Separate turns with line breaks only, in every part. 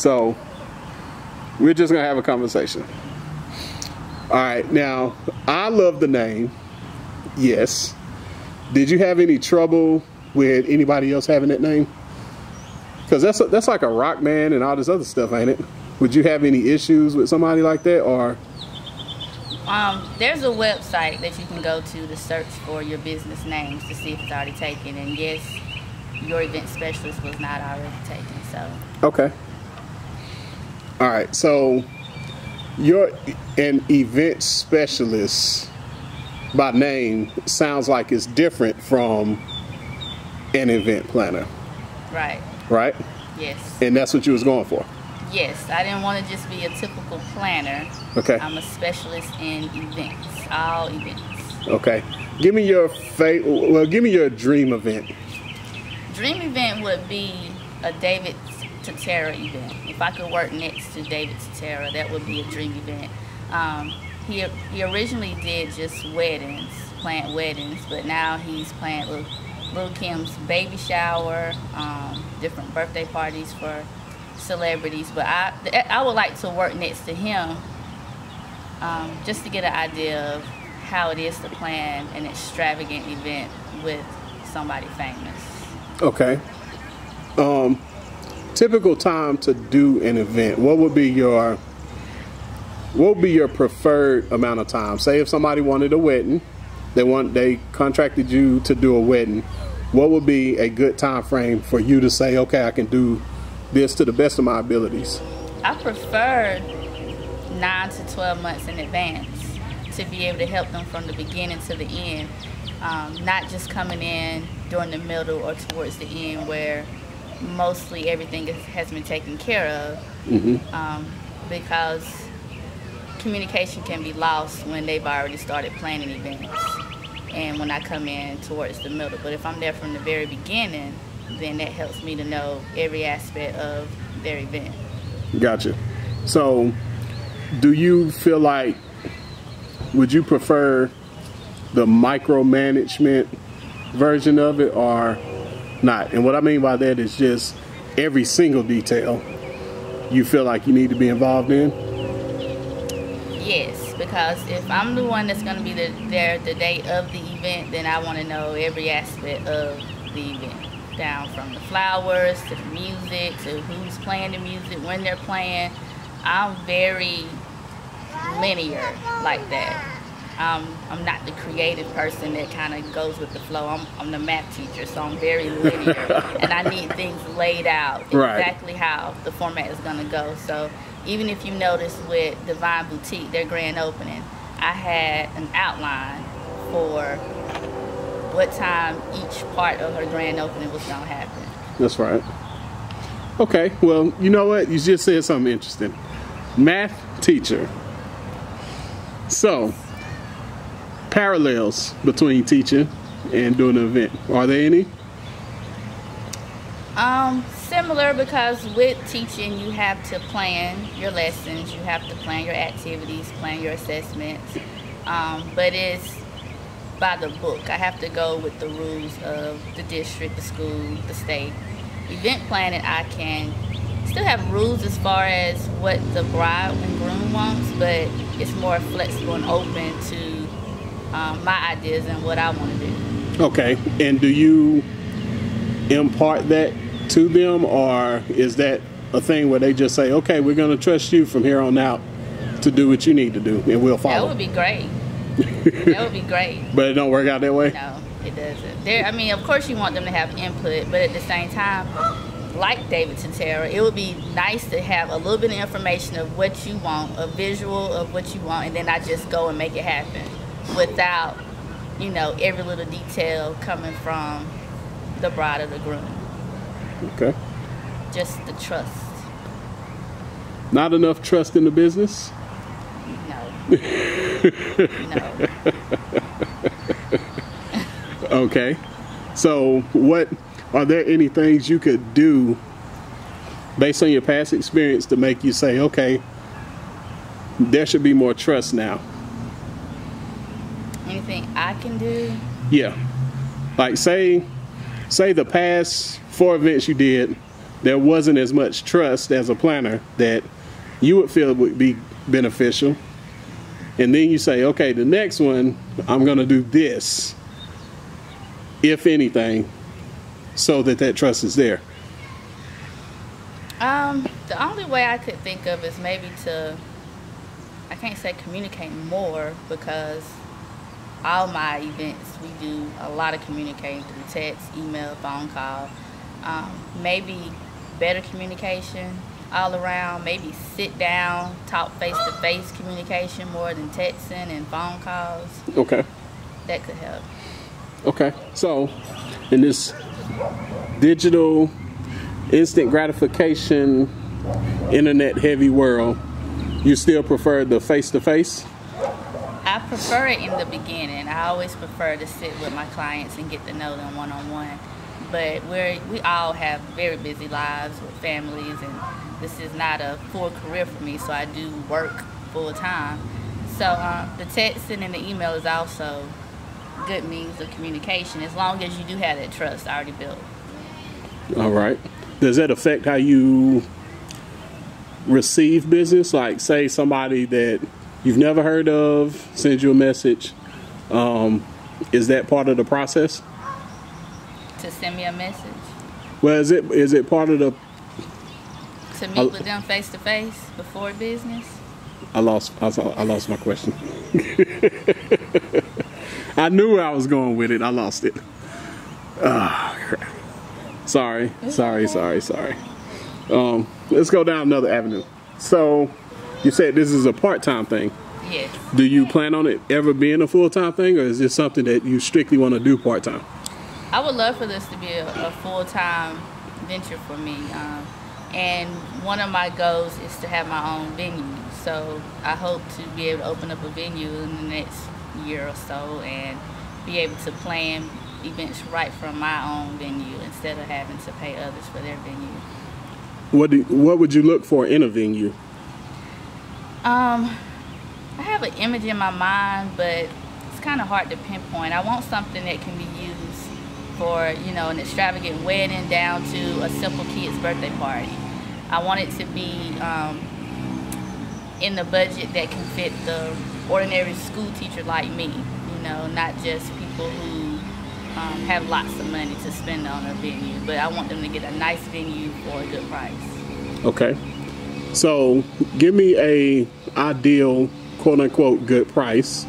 So we're just gonna have a conversation. All right, now I love the name. Yes. Did you have any trouble with anybody else having that name? Because that's like a rock band and all this other stuff, ain't it? Would you have any issues with somebody like that, or?
There's a website that you can go to search for your business names to see if it's already taken. And yes, your event specialist was not already taken. So. Okay.
All right. So you're an event specialist by name. Sounds like it's different from an event planner.
Right.
Right?
Yes.
And that's what you was going for?
Yes. I didn't want to just be a typical planner.
Okay.
I'm a specialist in events, all events.
Okay. Give me your give me your dream event. Dream
event would be a David Totera event. If I could work next to David Totera, that would be a dream event. He originally did just weddings, planned weddings, but now he's planned Lil Kim's baby shower, different birthday parties for celebrities. But I would like to work next to him just to get an idea of how it is to plan an extravagant event with somebody famous.
Okay. Typical time to do an event. What would be your preferred amount of time? Say if somebody wanted a wedding, they contracted you to do a wedding. What would be a good time frame for you to say, okay, I can do this to the best of my abilities?
I prefer 9 to 12 months in advance to be able to help them from the beginning to the end, not just coming in during the middle or towards the end where mostly everything has been taken care of. Mm-hmm. Because communication can be lost when they've already started planning events and when I come in towards the middle. But if I'm there from the very beginning, then that helps me to know every aspect of their event.
Gotcha. So do you feel like, would you prefer the micromanagement version of it or not? And what I mean by that is just every single detail you feel like you need to be involved in?
Yes, because if I'm the one that's going to be there the day of the event, then I want to know every aspect of the event, down from the flowers to the music to who's playing the music, when they're playing. I'm very linear like that. I'm not the creative person that kind of goes with the flow. I'm the math teacher, so I'm very linear, and I need things laid out exactly how the format is going to go. So even if you notice with Divine Boutique, their grand opening, I had an outline for what time each part of her grand opening was going to happen.
That's right. Okay, well, you know what? You just said something interesting. Math teacher. So, parallels between teaching and doing an event. Are there any?
Similar, because with teaching you have to plan your lessons, you have to plan your activities, plan your assessments, but it's by the book. I have to go with the rules of the district, the school, the state. Event planning, I can still have rules as far as what the bride and groom wants, but it's more flexible and open to my ideas and what I want to do.
Okay, and do you impart that to them, or is that a thing where they just say, okay, we're going to trust you from here on out to do what you need to do, and we'll follow?
That would be great. That would be great.
But it don't work out that way?
No, it doesn't. I mean, of course you want them to have input, but at the same time, like David Totera, it would be nice to have a little bit of information of what you want, a visual of what you want, and then I just go and make it happen without, every little detail coming from the bride or the groom.
Okay.
Just the trust.
Not enough trust in the business?
No. No.
Okay. So are there any things you could do based on your past experience to make you say, okay, there should be more trust now?
Anything I can do?
Yeah. Like say the past 4 events you did, there wasn't as much trust as a planner that you would feel would be beneficial. And then you say, okay, the next one, I'm going to do this, if anything, so that trust is there.
The only way I could think of is maybe I can't say communicate more, because all my events, we do a lot of communicating through text, email, phone call. Maybe better communication all around, maybe sit down, talk face-to-face communication more than texting and phone calls.
Okay.
That could help.
Okay. So, in this digital, instant gratification, internet-heavy world, you still prefer the face-to-face?
I prefer it in the beginning. I always prefer to sit with my clients and get to know them one-on-one. But we all have very busy lives with families, and this is not a full career for me, so I do work full-time. So the texting and the email is also good means of communication, as long as you do have that trust already built.
All right. Does that affect how you receive business? Like, say somebody that you've never heard of sends you a message. Is that part of the process?
To send me a message?
Well, is it part of the...
To meet with them face to face before business? I lost
my question. I knew where I was going with it. I lost it. Oh, crap. Sorry. Let's go down another avenue. So, you said this is a part-time thing.
Yes.
Do you plan on it ever being a full-time thing, or is this something that you strictly want to do part-time?
I would love for this to be a full-time venture for me. And one of my goals is to have my own venue. So I hope to be able to open up a venue in the next year or so and be able to plan events right from my own venue instead of having to pay others for their venue.
What would you look for in a venue?
I have an image in my mind, but it's kind of hard to pinpoint. I want something that can be used for, an extravagant wedding down to a simple kid's birthday party. I want it to be in the budget that can fit the ordinary school teacher like me, not just people who have lots of money to spend on a venue, but I want them to get a nice venue for a good price. Okay.
So give me a ideal, quote unquote, good price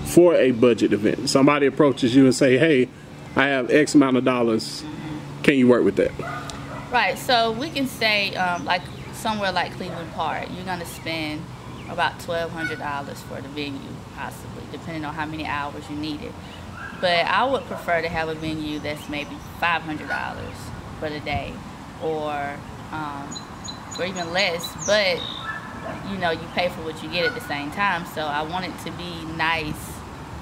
for a budget event. Somebody approaches you and say, hey, I have X amount of dollars. Can you work with that?
Right. So we can say like somewhere like Cleveland Park, you're going to spend about $1,200 for the venue, possibly, depending on how many hours you need it. But I would prefer to have a venue that's maybe $500 for the day, or even less. But you pay for what you get at the same time. So I want it to be nice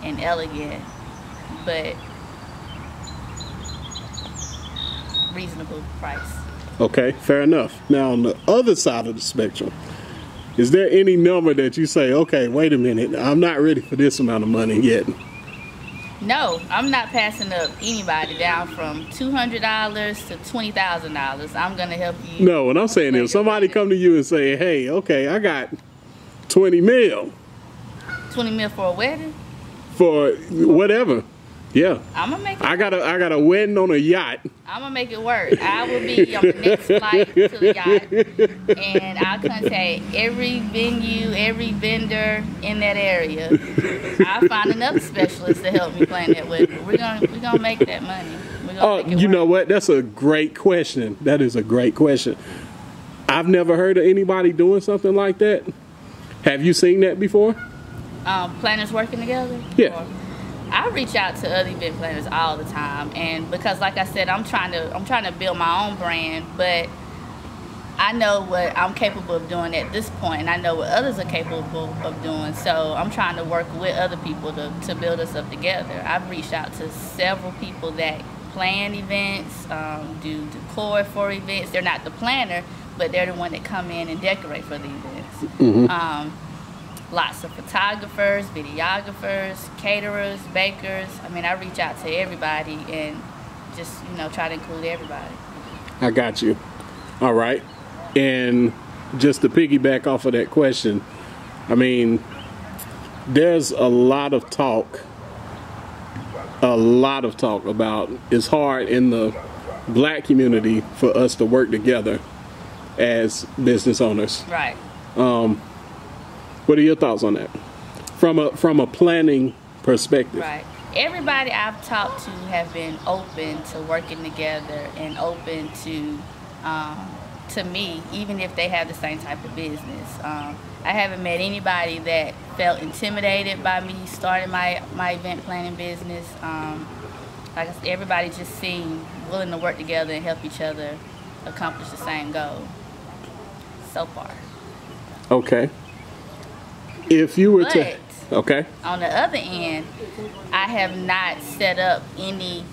and elegant, but reasonable price.
Okay, fair enough. Now on the other side of the spectrum, is there any number that you say, okay, wait a minute, I'm not ready for this amount of money yet?
No, I'm not passing up anybody down from $200 to $20,000. I'm going to help you.
No, what I'm saying is, if somebody come to you and say, hey, okay, I got 20 mil.
20 mil for a wedding?
For whatever. Yeah.
I'm gonna make it.
I got a wedding on a yacht.
I'm gonna make it work. I will be on the next flight to the yacht, and I'll contact every venue, every vendor in that area. I'll find another specialist to help me plan that wedding. We're gonna make that money.
Oh, you know what? That's a great question. That is a great question. I've never heard of anybody doing something like that. Have you seen that before?
Planners working together?
Yeah.
I reach out to other event planners all the time, and because, like I said, I'm trying to build my own brand, but I know what I'm capable of doing at this point, and I know what others are capable of doing. So I'm trying to work with other people to build us up together. I've reached out to several people that plan events, do decor for events. They're not the planner, but they're the one that come in and decorate for the events. Mm-hmm. Lots of photographers, videographers, caterers, bakers. I mean, I reach out to everybody and just, try to include everybody.
I got you. All right. And just to piggyback off of that question, I mean, there's a lot of talk about it's hard in the black community for us to work together as business owners.
Right.
What are your thoughts on that? From a planning perspective.
Right. Everybody I've talked to have been open to working together and open to me, even if they have the same type of business. I haven't met anybody that felt intimidated by me starting my event planning business. Like I said, everybody just seemed willing to work together and help each other accomplish the same goal so far.
Okay. If you were to... Okay.
On the other end, I have not set up any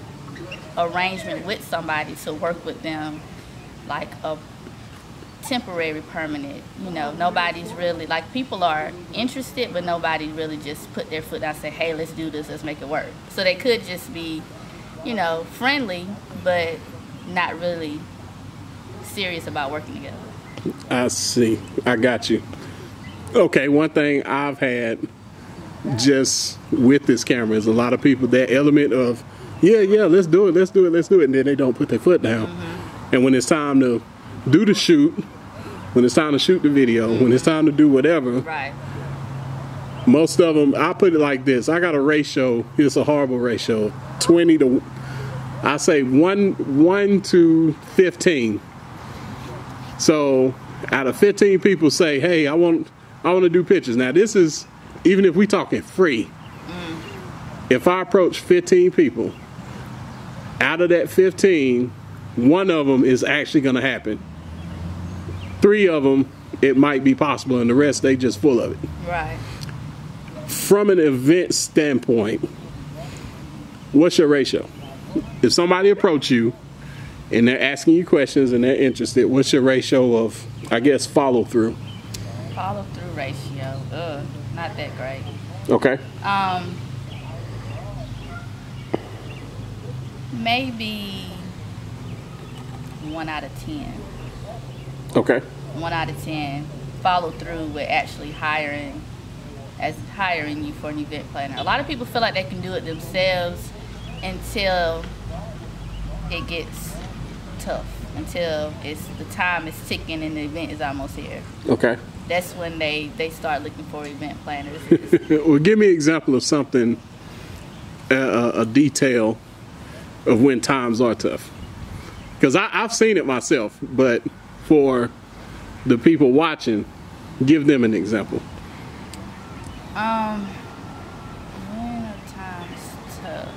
arrangement with somebody to work with them like a temporary, permanent. You know, nobody's really, like, people are interested, but nobody really just put their foot down and say, hey, let's do this, let's make it work. So they could just be, you know, friendly, but not really serious about working together.
I see. I got you. Okay, one thing I've had just with this camera is a lot of people, that element of, yeah, let's do it, and then they don't put their foot down. And when it's time to do the shoot, when it's time to shoot the video, when it's time to do whatever,
right,
most of them, I put it like this, I got a ratio, it's a horrible ratio, 20 to, I say 1 to 15. So out of 15 people say, hey, I want to do pictures. Now this is, even if we talking free, if I approach 15 people, out of that 15, one of them is actually going to happen. 3 of them, it might be possible, and the rest, they just full of it.
Right.
From an event standpoint, what's your ratio? If somebody approach you and they're asking you questions and they're interested, what's your ratio of, I guess, follow through?
Follow through ratio, not that great.
Okay.
Maybe 1 out of 10.
Okay.
1 out of 10 follow through with actually hiring you for an event planner. A lot of people feel like they can do it themselves until it gets tough, until the time is ticking and the event is almost here. Okay. That's when they start looking for event planners.
Well, give me an example of something, a detail of when times are tough. Because I've seen it myself, but for the people watching, give them an example.
When a time's tough,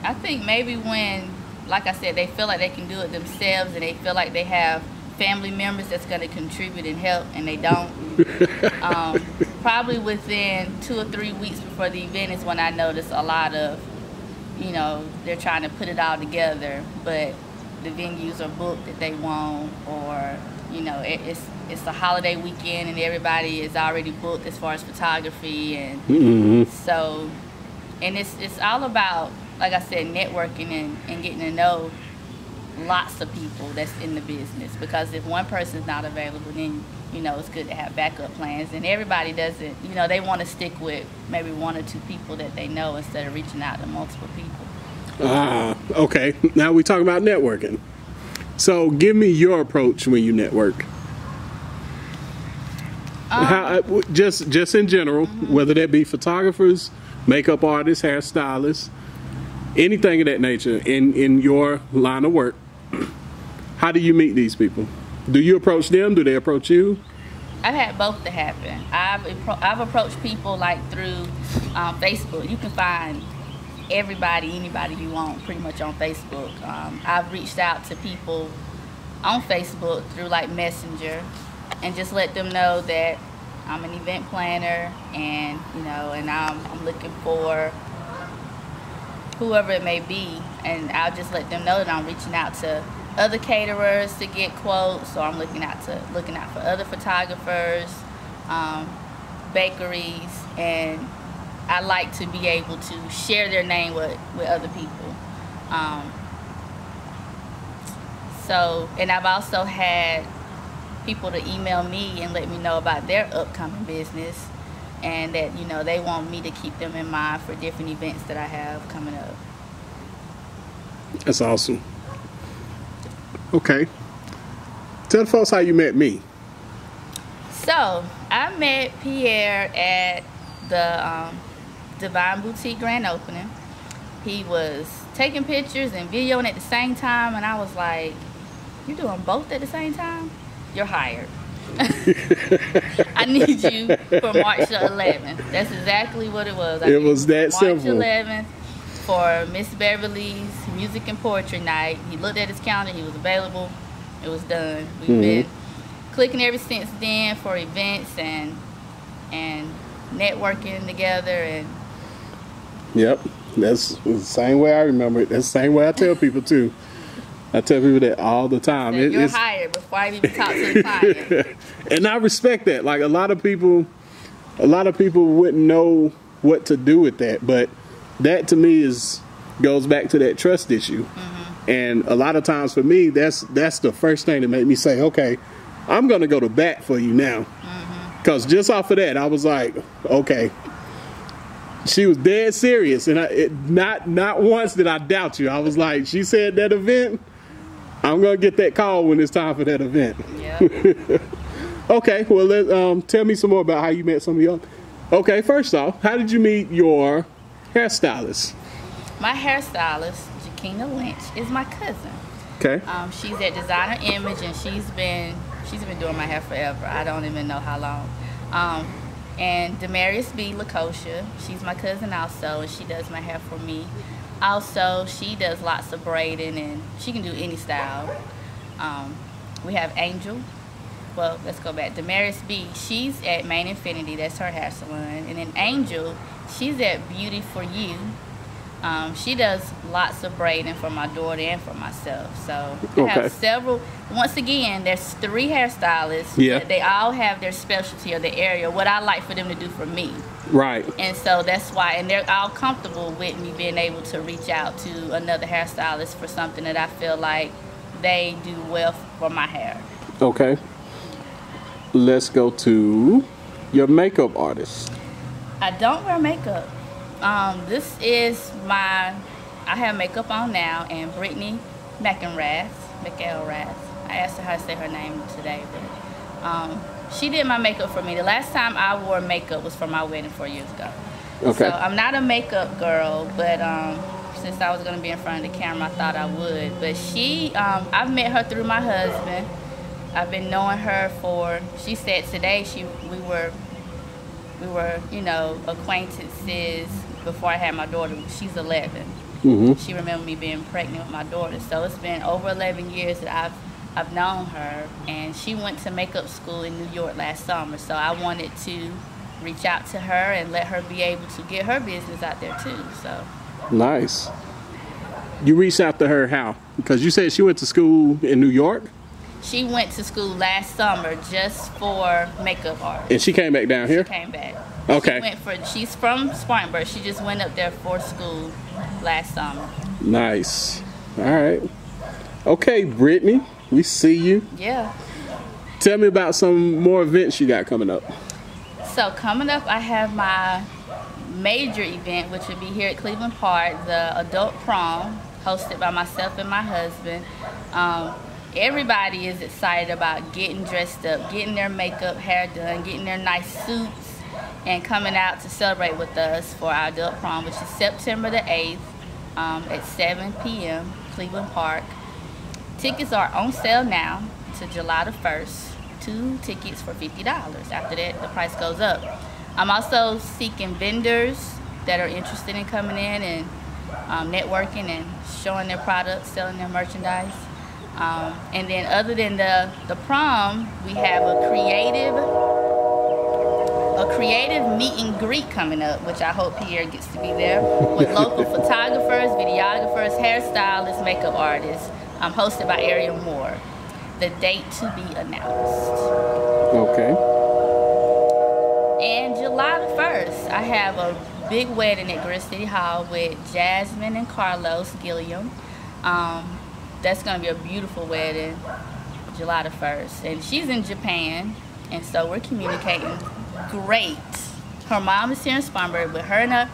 I think maybe when, like I said, they feel like they can do it themselves and they feel like they have family members that's going to contribute and help, and they don't. Probably within 2 or 3 weeks before the event is when I notice a lot of, you know, they're trying to put it all together, but the venues are booked that they want, or, you know, it's a holiday weekend and everybody is already booked as far as photography, and so, and it's all about, like I said, networking and getting to know lots of people that's in the business, because if one person's not available, then, you know, it's good to have backup plans, and everybody doesn't, you know, they want to stick with maybe 1 or 2 people that they know instead of reaching out to multiple people.
Okay, now we talk about networking. So give me your approach when you network. Just in general, whether that be photographers, makeup artists, hairstylists, anything of that nature in your line of work. How do you meet these people? Do you approach them? Do they approach you?
I've had both to happen. I've approached people like through Facebook. You can find anybody you want pretty much on Facebook. I've reached out to people on Facebook through like Messenger and just let them know that I'm an event planner, and, you know, and I'm looking for whoever it may be, and I'll just let them know that I'm reaching out to other caterers to get quotes, or I'm looking out for other photographers, bakeries, and I like to be able to share their name with other people. So, and I've also had people to email me and let me know about their upcoming business, and that, you know, they want me to keep them in mind for different events that I have coming up.
That's awesome. Okay. Tell the folks how you met me.
So, I met Pierre at the Divine Boutique grand opening. He was taking pictures and videoing at the same time, and I was like, "You're doing both at the same time? You're hired. I need you for March the 11th." That's exactly what it was.
It was that simple.
March 11th for Miss Beverly's Music and Poetry Night. He looked at his calendar. He was available. It was done. We've been clicking ever since then for events and networking together. And
yep, that's the same way I remember it. That's the same way I tell people too. I tell people that all the time.
You're hired before I even talk to the client.
And I respect that. Like a lot of people wouldn't know what to do with that, but that to me goes back to that trust issue. And a lot of times for me, that's the first thing that made me say, okay, I'm gonna go to bat for you now. Because just off of that, I was like, okay. She was dead serious, and not once did I doubt you. I was like, she said that event, I'm gonna get that call when it's time for that event.
Yeah.
Okay, well, tell me some more about how you met some of y'all. Okay, first off, how did you meet your hairstylist?
My hairstylist, Jakina Lynch, is my cousin.
Okay.
She's at Designer Image, and she's been doing my hair forever. I don't even know how long. And Demarius B. Lakosha, she's my cousin also, and she does my hair for me. Also, she does lots of braiding, and she can do any style. We have Angel. Well, let's go back. Demarius B., she's at Main Infinity. That's her hair salon. And then Angel, she's at Beauty for You. She does lots of braiding for my daughter and for myself. So I have several. Once again, there's 3 hairstylists.
Yeah.
But they all have their specialty or the area, what I like for them to do for me.
Right.
And so that's why, and they're all comfortable with me being able to reach out to another hairstylist for something that I feel like they do well for my hair. Okay.
Let's go to your makeup artist.
I don't wear makeup. This is I have makeup on now, and Brittany McElrath. I asked her how to say her name today, but she did my makeup for me. The last time I wore makeup was for my wedding 4 years ago.
Okay.
So I'm not a makeup girl, but since I was going to be in front of the camera, I thought I would. But I've met her through my husband. I've been knowing her she said today we were, you know, acquaintances before I had my daughter. She's 11. She remembered me being pregnant with my daughter. So it's been over 11 years that I've known her, and she went to makeup school in New York last summer. So I wanted to reach out to her and let her be able to get her business out there too. So
nice. You reached out to her how? Because you said she went to school in New York?
She went to school last summer just for makeup art.
And she came back down here?
She came back.
Okay.
She's from Spartanburg. She just went up there for school last summer.
Nice. All right. Okay, Brittany, we see you.
Yeah.
Tell me about some more events you got coming up.
So coming up, I have my major event, which will be here at Cleveland Park, the adult prom, hosted by myself and my husband. Everybody is excited about getting dressed up, getting their makeup, hair done, getting their nice suits, and coming out to celebrate with us for our adult prom, which is September the 8th at 7 p.m., Cleveland Park. Tickets are on sale now to July the 1st. 2 tickets for $50. After that, the price goes up. I'm also seeking vendors that are interested in coming in and networking and showing their products, selling their merchandise. And then other than the prom, we have a creative meet and greet coming up, which I hope Pierre gets to be there, with local photographers, videographers, hairstylists, makeup artists, hosted by Ariel Moore. The date to be announced.
Okay.
And July the 1st, I have a big wedding at Grid City Hall with Jasmine and Carlos Gilliam. That's going to be a beautiful wedding, July the 1st. And she's in Japan, and so we're communicating great. Her mom is here in Spartanburg, but her and her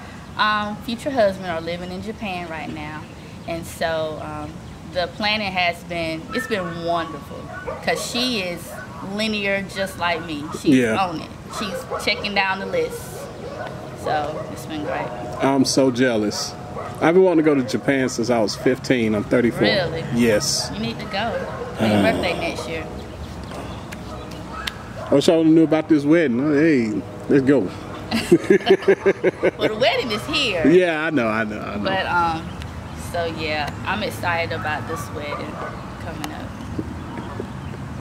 future husband are living in Japan right now. And so the planning it's been wonderful, because she is linear just like me. She's on it. She's checking down the list. So it's been great.
I'm so jealous. I've been wanting to go to Japan since I was 15. I'm 34.
Really?
Yes.
You need to go. For your birthday next year.
I wish I would have knew about this wedding. Hey, let's go.
Well, the wedding is here.
Yeah, I know.
But so yeah, I'm excited about this wedding coming up.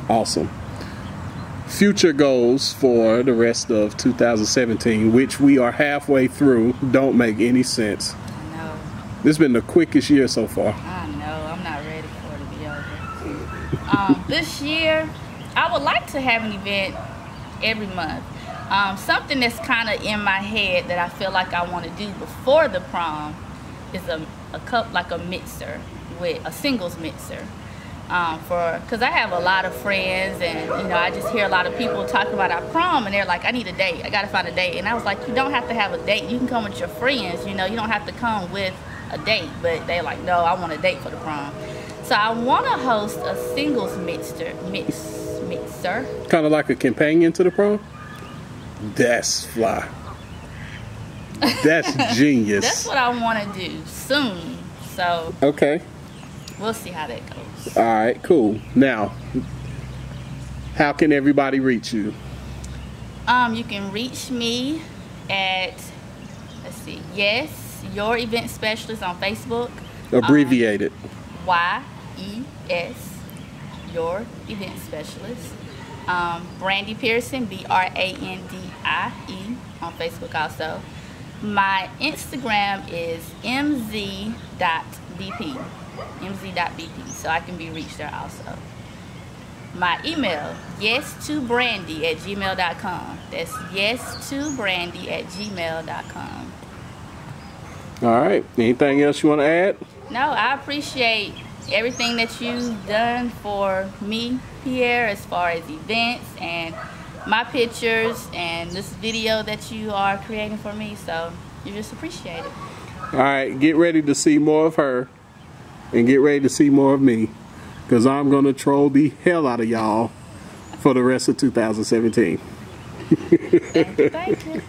Awesome. Future goals for the rest of 2017, which we are halfway through, don't make any sense.
I know.
This has been the quickest year so far.
I know. I'm not ready for it to be over. This year, I would like to have an event every month. Something that's kind of in my head that I feel like I want to do before the prom is a cup, like a mixer, with a singles mixer. Because I have a lot of friends, and you know, I just hear a lot of people talk about our prom, and they're like, I need a date, I gotta find a date. And I was like, you don't have to have a date, you can come with your friends, you know, you don't have to come with a date. But they're like, no, I want a date for the prom. So I want to host a singles mixer.
Kind of like a companion to the prom? That's fly. That's genius.
That's what I want to do soon. So
okay,
we'll see how that goes.
All right, cool. Now, how can everybody reach you?
You can reach me at, let's see, Y.E.S, Your Event Specialist on Facebook.
Abbreviated.
Y.E.S, Your Event Specialist. Brandie Pearson, Brandie on Facebook also. My Instagram is mz.bp, so I can be reached there also. My email, yes2brandie@gmail.com. That's yes2brandie@gmail.com.
All right. Anything else you want to add?
No, I appreciate everything that you've done for me, Pierre, as far as events and my pictures and this video that you are creating for me. So you just appreciate it.
All right. Get ready to see more of her and get ready to see more of me, because I'm going to troll the hell out of y'all for the rest of 2017.
Thank you.